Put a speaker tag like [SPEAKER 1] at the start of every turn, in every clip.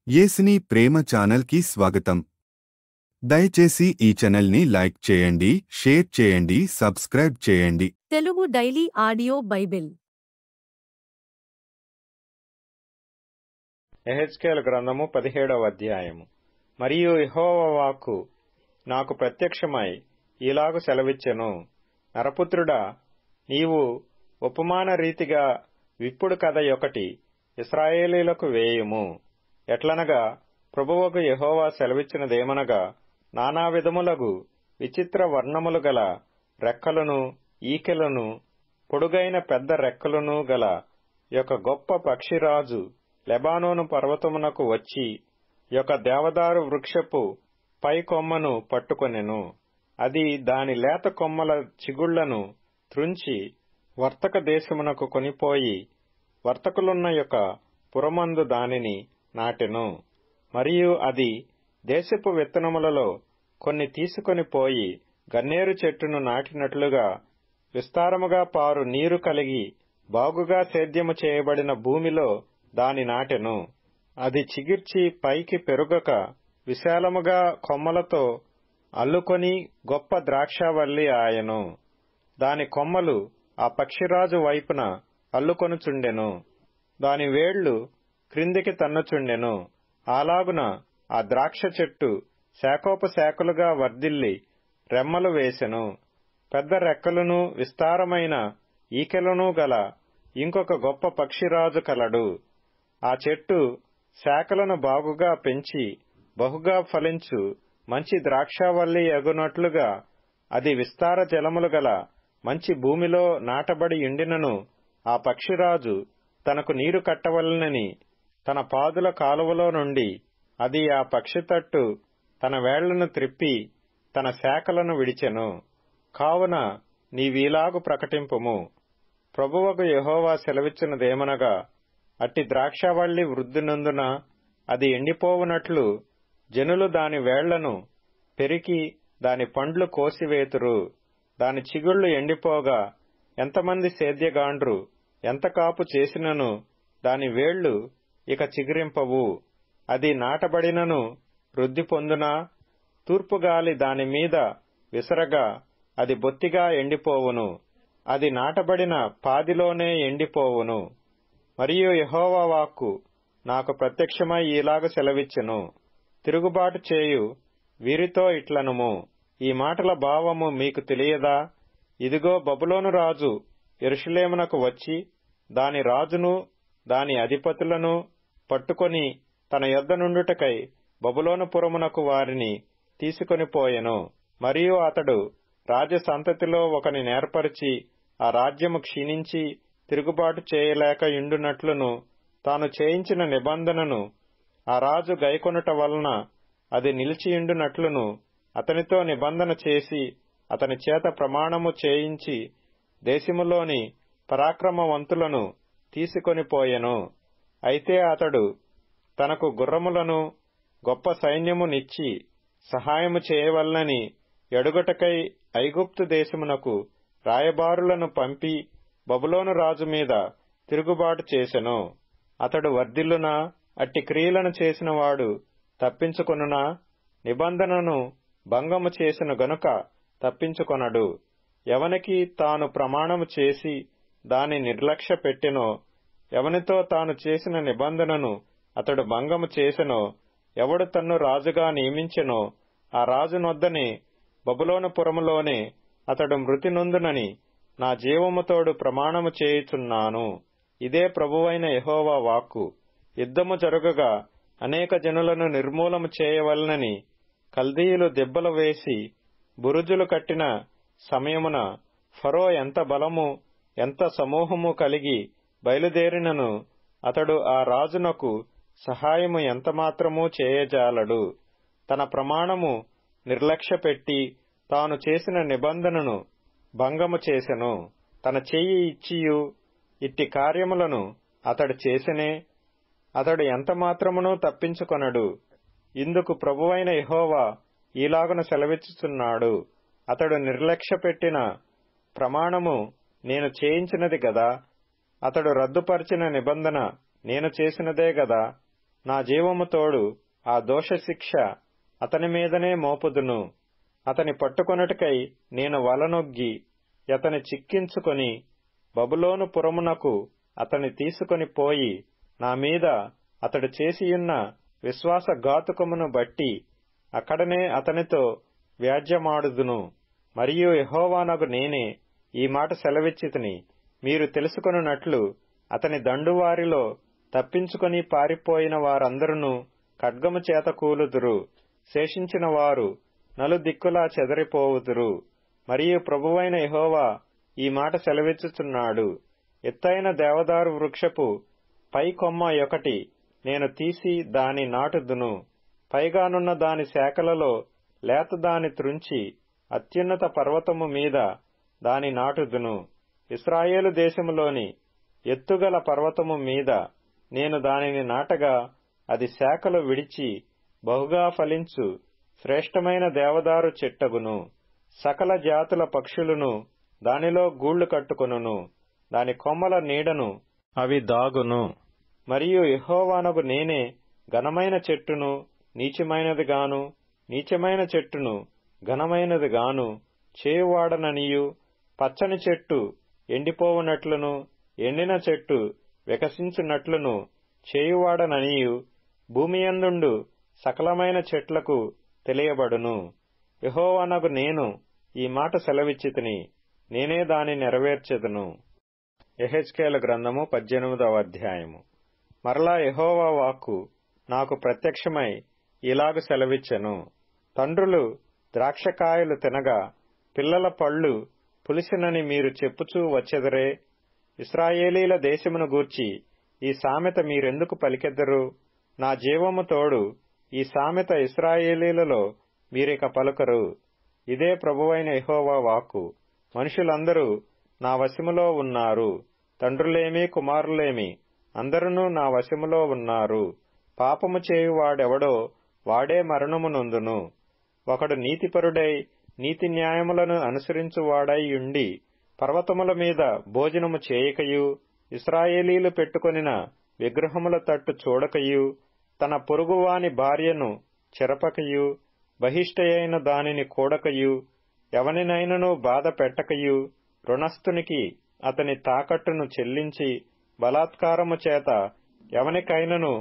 [SPEAKER 1] యేసుని ప్రేమ ఛానల్ కి స్వాగతం. దయచేసి ఈ ఛానల్ ని లైక్ చేయండి, షేర్ చేయండి, సబ్స్క్రైబ్ చేయండి.
[SPEAKER 2] తెలుగు డైలీ ఆడియో బైబిల్
[SPEAKER 3] యెహెజ్కేలు గ్రంథము 17వ అధ్యాయము. మరియు యెహోవా వాక్కు నాకు ప్రత్యక్షమై ఈలాగు సెలవిచ్చెను, నరపుత్రుడా, నీవు ఉపమాన రీతిగా విప్పుడు కథ ఒకటి ఇశ్రాయేలీయులకు వేయుము. ఎట్లనగా, ప్రభువగు యెహోవా సెలవిచ్చినదేమనగా, నానా విధములగు విచిత్ర వర్ణములు గల రెక్కలను, ఈకెలను, పొడుగైన పెద్ద రెక్కలను గల యొక్క గొప్ప పక్షిరాజు లెబానోను పర్వతమునకు వచ్చి యొక్క దేవదారు వృక్షపు పై కొమ్మను పట్టుకొనెను. అది దాని లేత కొమ్మల చిగుళ్లను త్రుంచి వర్తక దేశమునకు కొనిపోయి వర్తకులున్న యొక్క పురమందు దానిని నాటెను. మరియు అది దేశపు విత్తనములలో కొన్ని తీసుకొని పోయి గన్నేరు చెట్టును నాటినట్లుగా విస్తారముగా పారు నీరు కలిగి బాగుగా సేద్యము చేయబడిన భూమిలో దాని నాటెను. అది చిగిర్చి పైకి పెరుగక విశాలముగా కొమ్మలతో అల్లుకొని గొప్ప ద్రాక్షావల్లి ఆయెను. దాని కొమ్మలు ఆ పక్షిరాజు వైపున అల్లుకొనుచుండెను. దాని వేళ్లు క్రిందికి తన్నుచుండెను. అలాగున ఆ ద్రాక్ష చెట్టు శాఖోపశాఖలుగా వర్ధిల్లి రెమ్మలు వేసెను. పెద్ద రెక్కలను విస్తారమైన ఈకెలను గల ఇంకొక గొప్ప పక్షిరాజు కలడు. ఆ చెట్టు శాఖలను బాగుగా పెంచి బహుగా ఫలించు మంచి ద్రాక్షావల్లి ఎగునట్లుగా అది విస్తార జలములు గల మంచి భూమిలో నాటబడి ఉండినను, ఆ పక్షిరాజు తనకు నీరు కట్టవలనని తన పాదుల కాలువలో నుండి అది ఆ పక్షి తట్టు తన వేళ్లను త్రిప్పి తన శాఖలను విడిచెను. కావున నీవీలాగు ప్రకటింపుము, ప్రభువగు యెహోవా సెలవిచ్చినదేమనగా, అట్టి ద్రాక్షావల్లి వృద్ధినందున అది ఎండిపోవునట్లు జనులు దాని వేళ్లను పెరికి దాని పండ్లు కోసివేతురు. దాని చిగుళ్లు ఎండిపోగా ఎంతమంది సేద్యగాండ్రు ఎంత కాపు చేసినను దాని వేళ్లు ఇక చిగురింపవు. అది నాటబడినను వృద్ధి పొందునా, తూర్పుగాలి దాని మీద విసరగా అది బొత్తిగా ఎండిపోవును. అది నాటబడిన పాదిలోనే ఎండిపోవును. మరియు యెహోవా వాక్కు నాకు ప్రత్యక్షమై ఈలాగ సెలవిచ్చెను, తిరుగుబాటు చేయు వీరితో ఇట్లనుము, ఈ మాటల భావము మీకు తెలియదా? ఇదిగో, బబులోను రాజు యెరూషలేమునకు వచ్చి దాని రాజును దాని అధిపతులను పట్టుకొని తన యొద్ద నుండుటకై బబులోను పురమునకు వారిని తీసుకొని పోయెను. మరియు అతడు రాజసంతతిలో ఒకని నేర్పరిచి ఆ రాజ్యము క్షీణించి తిరుగుబాటు చేయలేక యుండునట్లును తాను చేయించిన నిబంధనను ఆ రాజు గైకొనుట వలన అది నిలిచియుండునట్లును అతనితో నిబంధన చేసి అతని చేత ప్రమాణము చేయించి దేశములోని పరాక్రమవంతులను తీసుకొని పోయెను. అయితే అతడు తనకు గుర్రములను గొప్ప సైన్యమునిచ్చి సహాయము చేయవలనని ఎడుగటకై ఐగుప్తు దేశమునకు రాయబారులను పంపి బబులోను రాజు మీద తిరుగుబాటు చేసెను. అతడు వర్ధిల్లునా? అట్టి క్రియలను చేసినవాడు తప్పించుకొనునా? నిబంధనను భంగము చేసిన గనుక తప్పించుకొనడు. ఎవనికి తాను ప్రమాణము చేసి దాని నిర్లక్ష్య పెట్టెనో, ఎవనితో తాను చేసిన నిబంధనను అతడు భంగము చేసెనో, ఎవడు తన్ను రాజుగా నియమించెనో ఆ రాజునొద్దనే బబులోను పురములోనే అతడు మృతి నొందునని నా జీవముతోడు ప్రమాణము చేయుచున్నాను. ఇదే ప్రభువైన యెహోవా వాక్కు. యుద్ధము జరుగగా అనేక జనులను నిర్మూలము చేయవలనని కల్దీయులు దెబ్బలు వేసి బురుజులు కట్టిన సమయమున ఫరో ఎంత బలము ఎంత సమూహము కలిగి బయలుదేరినను అతడు ఆ రాజునకు సహాయము ఎంతమాత్రమూ చేయజాలడు. తన ప్రమాణము నిర్లక్ష్యపెట్టి తాను చేసిన నిబంధనను భంగము చేసెను. తన చెయ్యి ఇచ్చియు ఇట్టి కార్యములను అతడు చేసెనే. అతడు ఎంతమాత్రమునూ తప్పించుకొనడు. ఇందుకు ప్రభువైన యెహోవా ఈలాగున సెలవిచ్చుచున్నాడు, అతడు నిర్లక్ష్యపెట్టిన ప్రమాణము నేను చేయించినది గదా, అతడు రద్దుపరిచిన నిబంధన నేను చేసినదే గదా. నా జీవము తోడు ఆ దోషశిక్ష అతని మీదనే మోపుదును. అతని పట్టుకొనుటకై నేను వలనొగ్గి అతని చిక్కించుకొని బబులోను పురమునకు అతని తీసుకొని పోయి నా మీద అతడు చేసియున్న విశ్వాసఘాతుకమును బట్టి అక్కడనే అతనితో వ్యాజ్యమాడుదును. మరియు యెహోవానగు నేనే ఈ మాట సెలవిచ్చితిని. మీరు తెలుసుకొనున్నట్లు అతని దండువారిలో తప్పించుకొని పారిపోయిన వారందరూ ఖడ్గము చేత కూలుదురు. శేషించిన వారు నలుదిక్కులా చెదరిపోవుదురు. మరియు ప్రభువైన యెహోవా ఈ మాట సెలవిచ్చుచున్నాడు. ఎత్తైన దేవదారు వృక్షపు పై కొమ్మ ఒకటి నేను తీసి దాని నాటుదును. పైగానున్న దాని శాఖలలో లేత దాని త్రుంచి అత్యున్నత పర్వతము మీద దాని నాటుదును. ఇశ్రాయేలు దేశములోని ఎత్తుగల పర్వతము మీద నేను దానిని నాటగా అది శాఖలు విడిచి బహుగా ఫలించు శ్రేష్టమైన దేవదారు చెట్టగును. సకల జాతుల పక్షులను దానిలో గూళ్లు కట్టుకొనును. దాని కొమ్మల నీడను అవి దాగును. మరియు యెహోవానగు నేనే ఘనమైన చెట్టును నీచమైనదిగాను, నీచమైన చెట్టును ఘనమైనదిగాను చేయువాడననియు, పచ్చని చెట్టు ఎండిపోవునట్లును, ఎండిన చెట్టు వికసించునట్లును చేయువాడననియు భూమియందుండు సకలమైన చెట్లకు తెలియబడును. యెహోవానగు నేను ఈ మాట సెలవిచ్చితిని. నేనే దాని నెరవేర్చెదను. యెహెజ్కేలు గ్రంథము 18వ అధ్యాయము. మరలా యెహోవా వాక్కు నాకు ప్రత్యక్షమై ఇలాగు సెలవిచ్చెను. తండ్రులు ద్రాక్షకాయలు తినగా పిల్లల పళ్ళు పులిసినని మీరు చెప్పుచూ వచ్చెదరే. ఇశ్రాయేలీల దేశమును గూర్చి ఈ సామెత మీరెందుకు పలికెదరు? నా జీవము తోడు ఈ సామెత ఇశ్రాయేలీలలో మీరిక పలుకరు. ఇదే ప్రభువైన యెహోవా వాక్కు. మనుషులందరూ నా వశములో ఉన్నారు. తండ్రులేమి కుమారులేమి అందరూ నా వశములో ఉన్నారు. పాపము చేయువాడెవడో వాడే మరణము నొందును. ఒకడు నీతిపరుడై నీతి న్యాయములను అనుసరించువాడై యుండి పర్వతముల మీద భోజనము చేయకయు, ఇశ్రాయేలీలు పెట్టుకొనిన విగ్రహముల తట్టు చూడకయు, తన పొరుగువాని భార్యను చెరపకయు, బహిష్టయైన దానిని కూడకయు, ఎవనినైనను బాధ పెట్టకయు, రుణస్థునికి అతని తాకట్టును చెల్లించి బలాత్కారము చేత ఎవనికైనను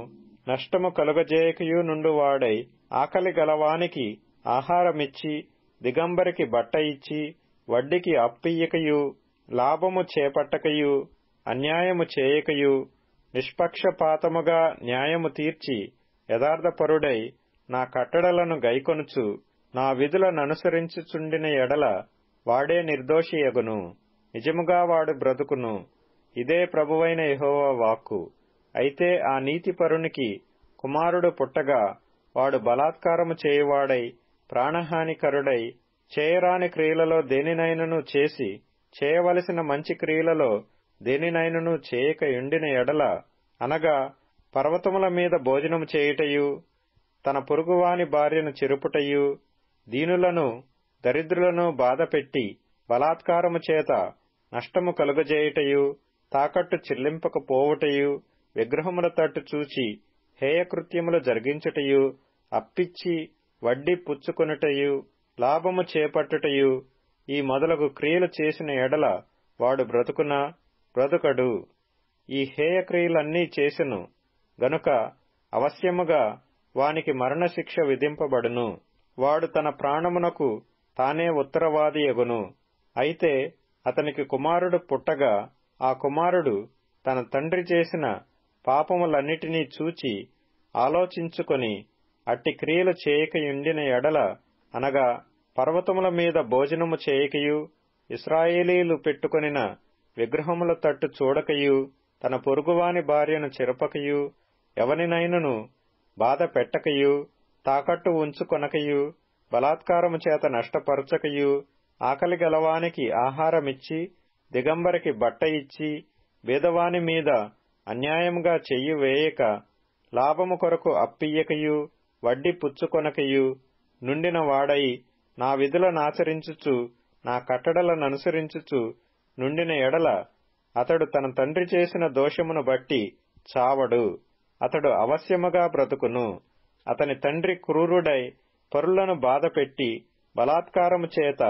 [SPEAKER 3] నష్టము కలుగజేయకయు నుండువాడై, ఆకలి గలవానికి ఆహారమిచ్చి, దిగంబరికి బట్ట ఇచ్చి, వడ్డీకి అప్పియ్యకయు, లాభము చేపట్టకయు, అన్యాయము చేయకయు, నిష్పక్షపాతముగా న్యాయము తీర్చి యథార్థపరుడై నా కట్టడలను గైకొనుచు నా విధులననుసరించుచుండిన ఎడల వాడే నిర్దోషియగును. నిజముగా వాడు బ్రతుకును. ఇదే ప్రభువైన యెహోవా వాక్కు. అయితే ఆ నీతిపరునికి కుమారుడు పుట్టగా వాడు బలాత్కారము చేయువాడై ప్రాణహానికరుడై చేయరాని క్రియలలో దేనినైనను చేసి చేయవలసిన మంచి క్రియలలో దేనినైనను చేయక యుండిన ఎడల, అనగా పర్వతముల మీద భోజనము చేయుటయు, తన పొరుగువాని భార్యను చెరుపుటయు, దీనులను దరిద్రులను బాధపెట్టి బలాత్కారము చేత నష్టము కలుగజేయుటయు, తాకట్టు చెల్లింపకపోవుటయు, విగ్రహముల తట్టు చూచి హేయకృత్యములు జరిగించుటయు, అప్పిచ్చి వడ్డీ పుచ్చుకొనుటయు, లాభము చేపట్టుటయు, ఈ మొదలగు క్రియలు చేసిన ఎడల వాడు బ్రతుకునా? బ్రతుకడు. ఈ హేయక్రియలన్నీ చేసెను గనుక అవశ్యముగా వానికి మరణశిక్ష విధింపబడును. వాడు తన ప్రాణమునకు తానే ఉత్తరవాదియగును. అయితే అతనికి కుమారుడు పుట్టగా ఆ కుమారుడు తన తండ్రి చేసిన పాపములన్నిటినీ చూచి ఆలోచించుకొని అట్టి క్రియలు చేయకయుండిన ఎడల, అనగా పర్వతముల మీద భోజనము చేయకయు, ఇశ్రాయేలీలు పెట్టుకొనిన విగ్రహముల తట్టు చూడకయు, తన పొరుగువాని భార్యను చెరపకయు, ఎవనినైనను బాధ పెట్టకయు, తాకట్టు ఉంచుకొనకయు, బలాత్కారము చేత నష్టపరచకయు, ఆకలి గలవానికి ఆహారమిచ్చి, దిగంబరికి బట్ట ఇచ్చి, బీదవాని మీద అన్యాయముగా చెయ్యి వేయక, లాభము కొరకు అప్పియ్యకయు, వడ్డీ పుచ్చుకొనకయు నుండిన వాడై నా విధులనాచరించుచు నా కట్టడలననుసరించుచు నుండిన ఎడల, అతడు తన తండ్రి చేసిన దోషమును బట్టి చావడు. అతడు అవశ్యముగా బ్రతుకును. అతని తండ్రి క్రూరుడై పరులను బాధపెట్టి బలాత్కారము చేత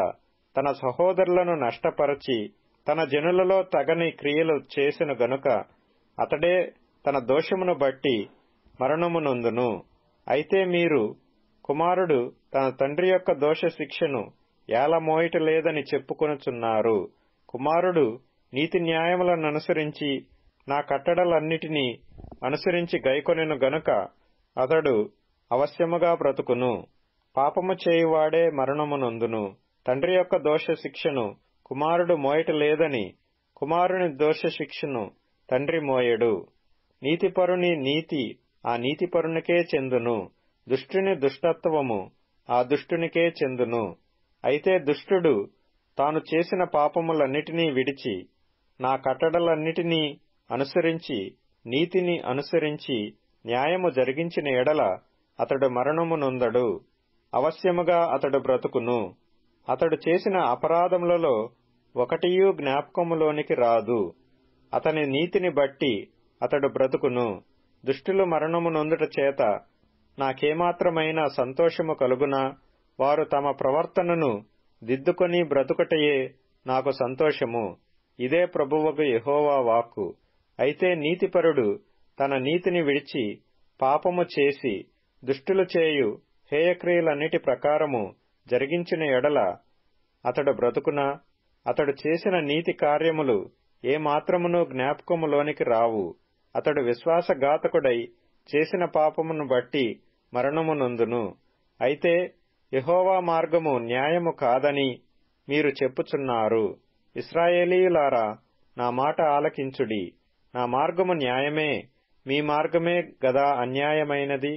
[SPEAKER 3] తన సహోదరులను నష్టపరచి తన జనులలో తగని క్రియలు చేసెను గనుక అతడే తన దోషమును బట్టి మరణము నొందును. అయితే మీరు కుమారుడు తన తండ్రి యొక్క దోష శిక్షను ఏలమోయట లేదని చెప్పుకొనుచున్నారు. కుమారుడు నీతి న్యాయములను అనుసరించి నా కట్టడలన్నిటినీ అనుసరించి గైకొనెను గనుక అతడు అవశ్యముగా బ్రతుకును. పాపము చేయువాడే మరణము నొందును. తండ్రి యొక్క దోష శిక్షను కుమారుడు మోయట లేదని కుమారుని దోష శిక్షను తండ్రి మోయడు. నీతిపరుని నీతి ఆ నీతిపరునికే చెందును. దుష్టుని దుష్టత్వము ఆ దుష్టునికే చెందును. అయితే దుష్టుడు తాను చేసిన పాపములన్నిటినీ విడిచి నా కట్టడలన్నిటినీ అనుసరించి నీతిని అనుసరించి న్యాయము జరిగించిన ఎడల అతడు మరణము నొందడు. అవశ్యముగా అతడు బ్రతుకును. అతడు చేసిన అపరాధములలో ఒకటియూ జ్ఞాపకములోనికి రాదు. అతని నీతిని బట్టి అతడు బ్రతుకును. దుష్టులు మరణము నొందుట చేత నాకేమాత్రమైన సంతోషము కలుగునా? వారు తమ ప్రవర్తనను దిద్దుకొని బ్రతుకటయే నాకు సంతోషము. ఇదే ప్రభువగు యెహోవా వాక్కు. అయితే నీతిపరుడు తన నీతిని విడిచి పాపము చేసి దుష్టులు చేయు హేయక్రియలన్నిటి ప్రకారము జరిగించిన ఎడల అతడు బ్రతుకునా? అతడు చేసిన నీతి కార్యములు ఏమాత్రమును జ్ఞాపకములోనికి రావు. అతడు విశ్వాసఘాతకుడై చేసిన పాపమును బట్టి మరణము నొందును. అయితే యెహోవా మార్గము న్యాయము కాదని మీరు చెప్పుచున్నారు. ఇశ్రాయేలీయులారా, నా మాట ఆలకించుడి. నా మార్గము న్యాయమే, మీ మార్గమే గదా అన్యాయమైనది.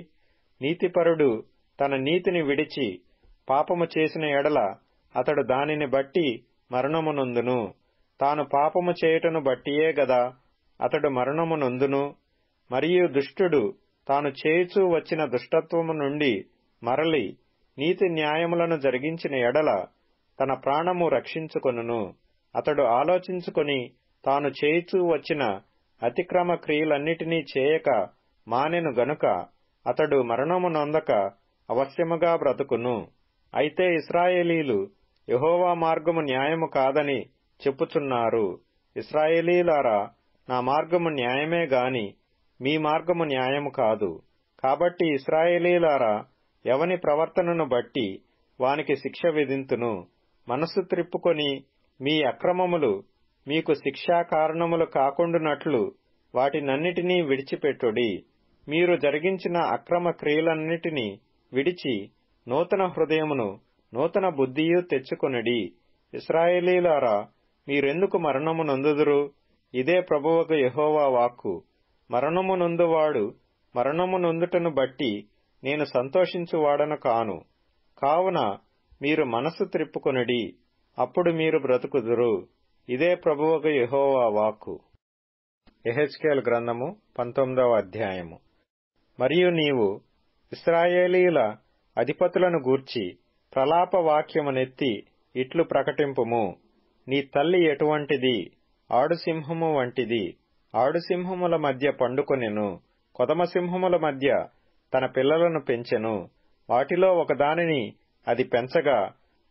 [SPEAKER 3] నీతిపరుడు తన నీతిని విడిచి పాపము చేసిన ఎడల అతడు దానిని బట్టి మరణము నొందును. తాను పాపము చేయుటను బట్టియే గదా అతడు మరణము నొందును. మరియు దుష్టుడు తాను చేయుచూ వచ్చిన దుష్టత్వము నుండి మరలి నీతి న్యాయములను జరిగించిన ఎడల తన ప్రాణము రక్షించుకొనును. అతడు ఆలోచించుకొని తాను చేయుచూ వచ్చిన అతిక్రమ క్రియలన్నిటినీ చేయక మానెను గనుక అతడు మరణము నొందక అవశ్యముగా బ్రతుకును. అయితే ఇశ్రాయేలీలు యెహోవా మార్గము న్యాయము కాదని చెప్పుచున్నారు. ఇశ్రాయేలీలారా, నా మార్గము న్యాయమే గాని మీ మార్గము న్యాయము కాదు. కాబట్టి ఇశ్రాయేలీలారా, ఎవని ప్రవర్తనను బట్టి వానికి శిక్ష విధింతును. మనస్సు త్రిప్పుకొని మీ అక్రమములు మీకు శిక్షా కారణములు కాకుండునట్లు వాటినన్నిటినీ విడిచిపెట్టుడి. మీరు జరిగించిన అక్రమ క్రియలన్నిటినీ విడిచి నూతన హృదయమును నూతన బుద్ధియు తెచ్చుకొనుడి. ఇశ్రాయేలీలారా, మీరెందుకు మరణము నొందుదురు? ఇదే ప్రభువకు యెహోవా వాక్కు. మరణము నొందువాడు మరణము నొందుటను బట్టి నేను సంతోషించువాడను కాను. కావున మీరు మనస్సు త్రిప్పుకొనుడి, అప్పుడు మీరు బ్రతుకుదురు. ఇదే ప్రభువకు యెహోవా వాక్కు. యెహెజ్కేలు గ్రంథము 19వ అధ్యాయము. మరియు నీవు ఇశ్రాయేలీయుల అధిపతులను గూర్చి ప్రలాప వాక్యమునెత్తి ఇట్లు ప్రకటింపుము. నీ తల్లి ఎటువంటిది? ఆడుసింహము వంటిది. ఆడుసింహముల మధ్య పండుకొనెను. కొదమసింహముల మధ్య తన పిల్లలను పెంచెను. వాటిలో ఒకదానిని అది పెంచగా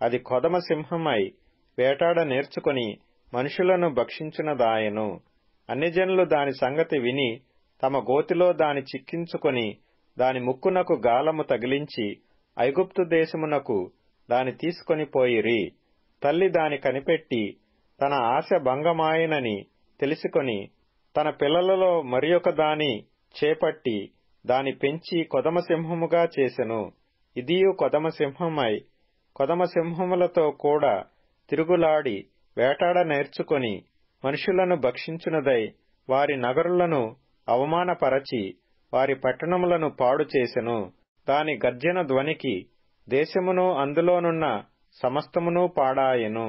[SPEAKER 3] అది కొదమసింహమై వేటాడ నేర్చుకొని మనుషులను భక్షించునదాయెను. అన్యజనులు దాని సంగతి విని తమ గోతిలో దాని చిక్కించుకొని దాని ముక్కునకు గాలము తగిలించి ఐగుప్తు దేశమునకు దాని తీసుకొని పోయిరి. తల్లి దాని కనిపెట్టి తన ఆశ భంగమాయెనని తెలుసుకొని తన పిల్లలలో మరియొక దాని చేపట్టి దాని పెంచి కొదమసింహముగా చేసెను. ఇదియు కొదమసింహమై కొదమసింహములతో కూడా తిరుగులాడి వేటాడ నేర్చుకొని మనుషులను భక్షించునదై వారి నగరులను అవమానపరచి వారి పట్టణములను పాడు చేసెను. దాని గర్జన ధ్వనికి దేశమును అందులోనున్న సమస్తమును పాడాయెను.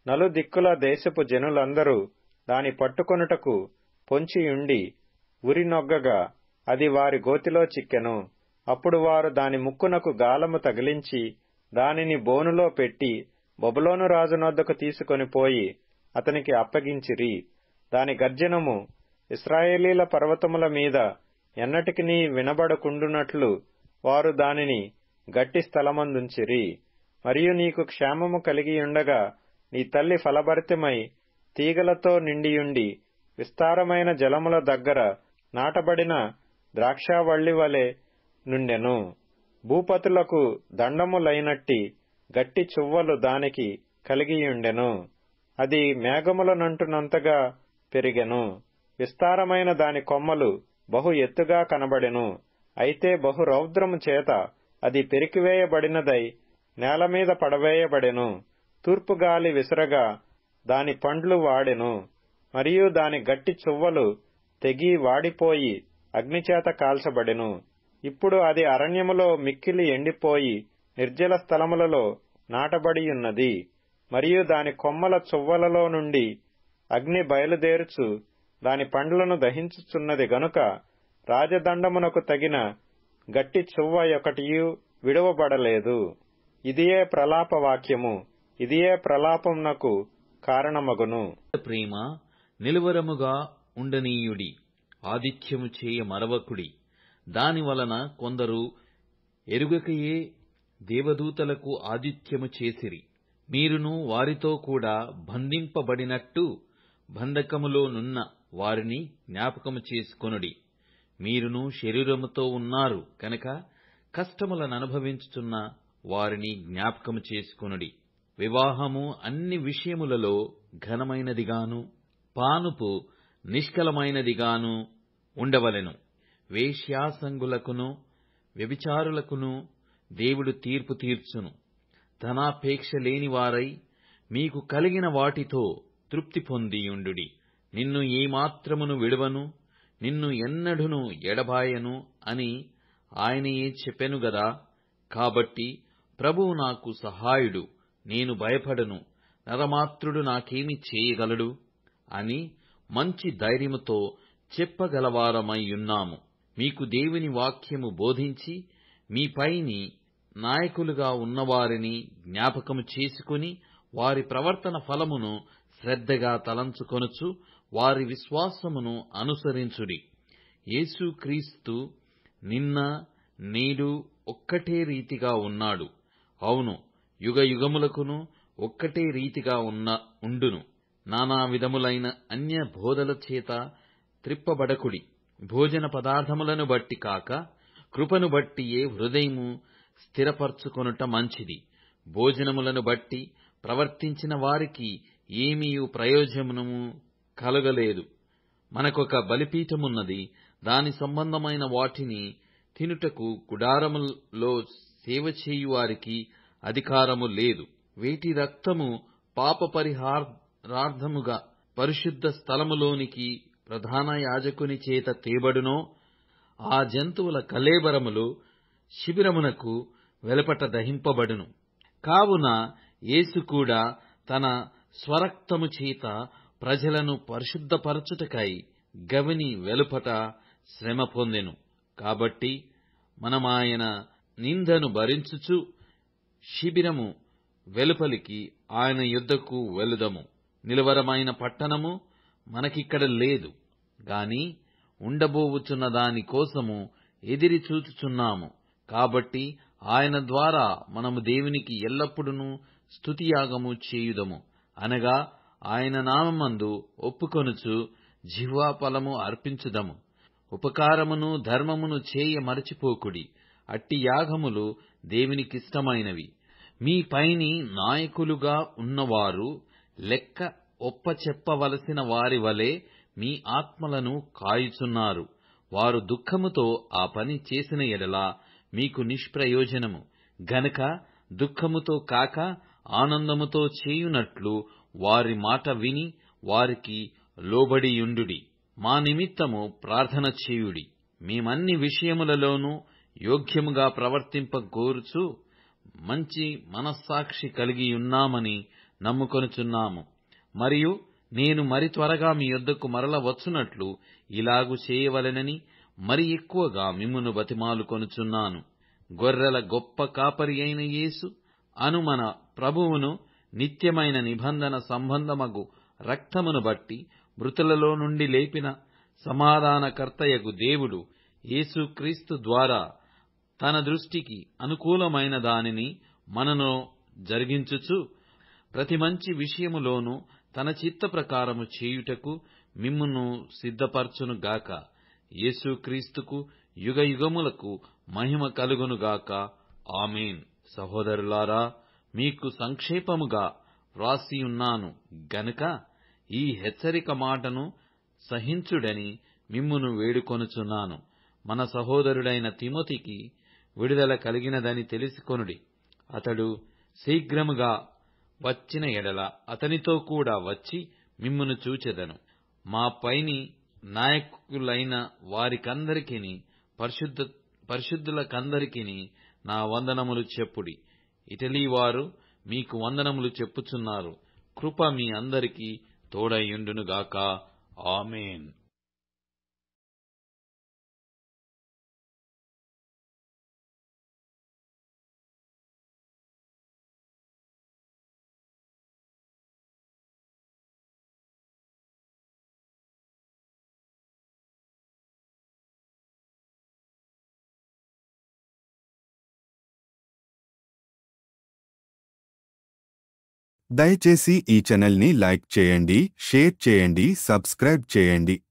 [SPEAKER 3] నలుదిక్కుల దేశపు జనులందరూ దాని పట్టుకొనుటకు పొంచియుండి ఉరినొగ్గగా అది వారి గోతిలో చిక్కెను. అప్పుడు వారు దాని ముక్కునకు గాలము తగిలించి దానిని బోనులో పెట్టి బబులోను రాజునొద్దకు తీసుకొని పోయి అతనికి అప్పగించిరి. దాని గర్జనము ఇశ్రాయేలీల పర్వతముల మీద ఎన్నటికినీ వినబడకుండునట్లు వారు దానిని గట్టి స్థలమందుంచిరి. మరియు నీకు క్షేమము కలిగియుండగా నీ తల్లి ఫలభరితమై తీగలతో నిండియుండి విస్తారమైన జలముల దగ్గర నాటబడిన ద్రాక్షావల్లి వలె నుండెను. భూపతులకు దండములైనట్టి గట్టి చువ్వలు దానికి కలిగియుండెను. అది మేఘములనంటునంతగా పెరిగెను. విస్తారమైన దాని కొమ్మలు బహు ఎత్తుగా కనబడెను. అయితే బహు రౌద్రము చేత అది పెరికివేయబడినదై నేలమీద పడవేయబడెను. తూర్పుగాలి విసరగా దాని పండ్లు వాడెను. మరియు దాని గట్టి చువ్వలు తెగి వాడిపోయి అగ్నిచేత కాల్చబడెను. ఇప్పుడు అది అరణ్యములో మిక్కిలి ఎండిపోయి నిర్జల స్థలములలో నాటబడియున్నది. మరియు దాని కొమ్మల చువ్వలలో నుండి అగ్ని బయలుదేరుచు దాని పండ్లను దహించుచున్నది గనుక రాజదండమునకు తగిన గట్టి చువ్వ ఒకటియు విడువబడలేదు. ఇదియే ప్రలాప వాక్యము. ఇదియే ప్రలాపమునకు కారణమగును.
[SPEAKER 4] ప్రేమ నిలువరముగా ఉండనీయుడి, ఆదిత్యము చేయ మరవకుడి. దానివలన కొందరు ఎరుగకయే దేవదూతలకు ఆదిత్యము చేసిరి. మీరును వారితో కూడా బంధింపబడినట్టు బంధకములో నున్న వారిని జ్ఞాపకము చేసుకొనుడి. మీరును శరీరముతో ఉన్నారు కనుక కష్టములననుభవించుచున్న వారిని జ్ఞాపకము చేసుకొనుడి. వివాహము అన్ని విషయములలో ఘనమైనదిగాను పానుపు నిష్కలమైనదిగాను ఉండవలెను. వేశ్యాసంగులకును వ్యభిచారులకును దేవుడు తీర్పు తీర్చును. ధనాపేక్ష లేనివారై మీకు కలిగిన వాటితో తృప్తి పొందియుండుడి. నిన్ను ఏమాత్రమును విడువను, నిన్ను ఎన్నడును ఎడబాయను అని ఆయనయే చెప్పెను గదా. కాబట్టి ప్రభువు నాకు సహాయుడు, నేను భయపడను, నరమాత్రుడు నాకేమి చేయగలడు అని మంచి ధైర్యముతో చెప్పగలవారమైయున్నాము. మీకు దేవుని వాక్యము బోధించి మీ పైని నాయకులుగా ఉన్నవారిని జ్ఞాపకము చేసుకుని వారి ప్రవర్తన ఫలమును శ్రద్ధగా తలంచుకొనుచు వారి విశ్వాసమును అనుసరించుడి. యేసుక్రీస్తు నిన్న నేడు ఒక్కటే రీతిగా ఉన్నాడు. అవును, యుగయుగములకును ఒక్కటే రీతిగా ఉండును. నానా విధములైన అన్య బోధల చేత త్రిప్పబడకుడి. భోజన పదార్థములను బట్టి కాక కృపను బట్టియే హృదయము స్థిరపరచుకొనుట మంచిది. భోజనములను బట్టి ప్రవర్తించిన వారికి ఏమీయు ప్రయోజనము కలగలేదు. మనకొక బలిపీఠమున్నది, దాని సంబంధమైన వాటిని తినుటకు గుడారములో సేవ చేయువారికి అధికారము లేదు. వేటి రక్తము పాప పరిహారార్థముగా పరిశుద్ధ స్థలములోనికి ప్రధాన యాజకుని చేత తేబడునో ఆ జంతువుల కళేబరములు శిబిరమునకు వెలుపట దహింపబడును. కావున యేసు కూడా తన స్వరక్తము చేత ప్రజలను పరిశుద్ధపరచుటకై గవిని వెలుపట శ్రమ పొందెను. కాబట్టి మనమాయన నిందను భరించుచు శిబిరము వెలుపలికి ఆయన యుద్ధకు వెళుదము. నిలవరమైన పట్టణము మనకిక్కడ లేదు గాని ఉండబోవుచున్న దాని కోసము ఎదిరి చూచుచున్నాము. కాబట్టి ఆయన ద్వారా మనము దేవునికి ఎల్లప్పుడూ స్తుతియాగము చేయుదము. అనగా ఆయన నామమందు ఒప్పుకొనుచు జిహ్వా ఫలము అర్పించుదము. ఉపకారమును ధర్మమును చేయ మరచిపోకుడి. అట్టి యాగములు దేవునికిష్టమైనవి. మీ పైని నాయకులుగా ఉన్నవారు లెక్క ఒప్పచెప్పవలసిన వారి వలె మీ ఆత్మలను కాయుచున్నారు. వారు దుఃఖముతో ఆ పని చేసిన ఎడల మీకు నిష్ప్రయోజనము గనుక దుఃఖముతో కాక ఆనందముతో చేయునట్లు వారి మాట విని వారికి లోబడియుండుడి. మా నిమిత్తము ప్రార్థన చేయుడి. మేమన్ని విషయములలోనూ యోగ్యముగా ప్రవర్తింపగోరుచు మంచి మనస్సాక్షి కలిగియున్నామని నమ్ముకొనుచున్నాము. మరియు నేను మరి త్వరగా మీ యొద్దకు మరల వచ్చునట్లు ఇలాగు చేయవలెనని మరి ఎక్కువగా మిమ్మును బతిమాలుకొనుచున్నాను. గొర్రెల గొప్ప కాపరి అయిన యేసు అను మన ప్రభువును నిత్యమైన నిబంధన సంబంధమగు రక్తమును బట్టి మృతులలో నుండి లేపిన సమాధానకర్తయగు దేవుడు యేసుక్రీస్తు ద్వారా తన దృష్టికి అనుకూలమైన దానిని మనలో జరిగించుచు ప్రతి మంచి విషయములోనూ తన చిత్త ప్రకారము చేయుటకు మిమ్మును సిద్ధపరచునుగాక. యేసుక్రీస్తుకు యుగయుగములకు మహిమ కలుగునుగాక. ఆమేన్. సహోదరులారా, మీకు సంక్షేపముగా వ్రాసియున్నాను గనుక ఈ హెచ్చరిక మాటను సహించుడని మిమ్మును వేడుకొనుచున్నాను. మన సహోదరుడైన తిమోతికి విడుదల కలిగినదని తెలిసికొనుడి. అతడు శీఘ్రముగా వచ్చిన ఎడల అతనితో కూడా వచ్చి మిమ్మును చూచెదను. మా పైని నాయకులైన వారికందరికిని పరిశుద్ధులకందరికిని నా వందనములు చెప్పుడి. ఇటలీ వారు మీకు వందనములు చెప్పుచున్నారు. కృప మీ అందరికీ తోడైయుండునుగాక. ఆమేన్.
[SPEAKER 1] దయచేసి ఈ ఛానల్ని లైక్ చేయండి, షేర్ చేయండి, సబ్స్క్రైబ్ చేయండి.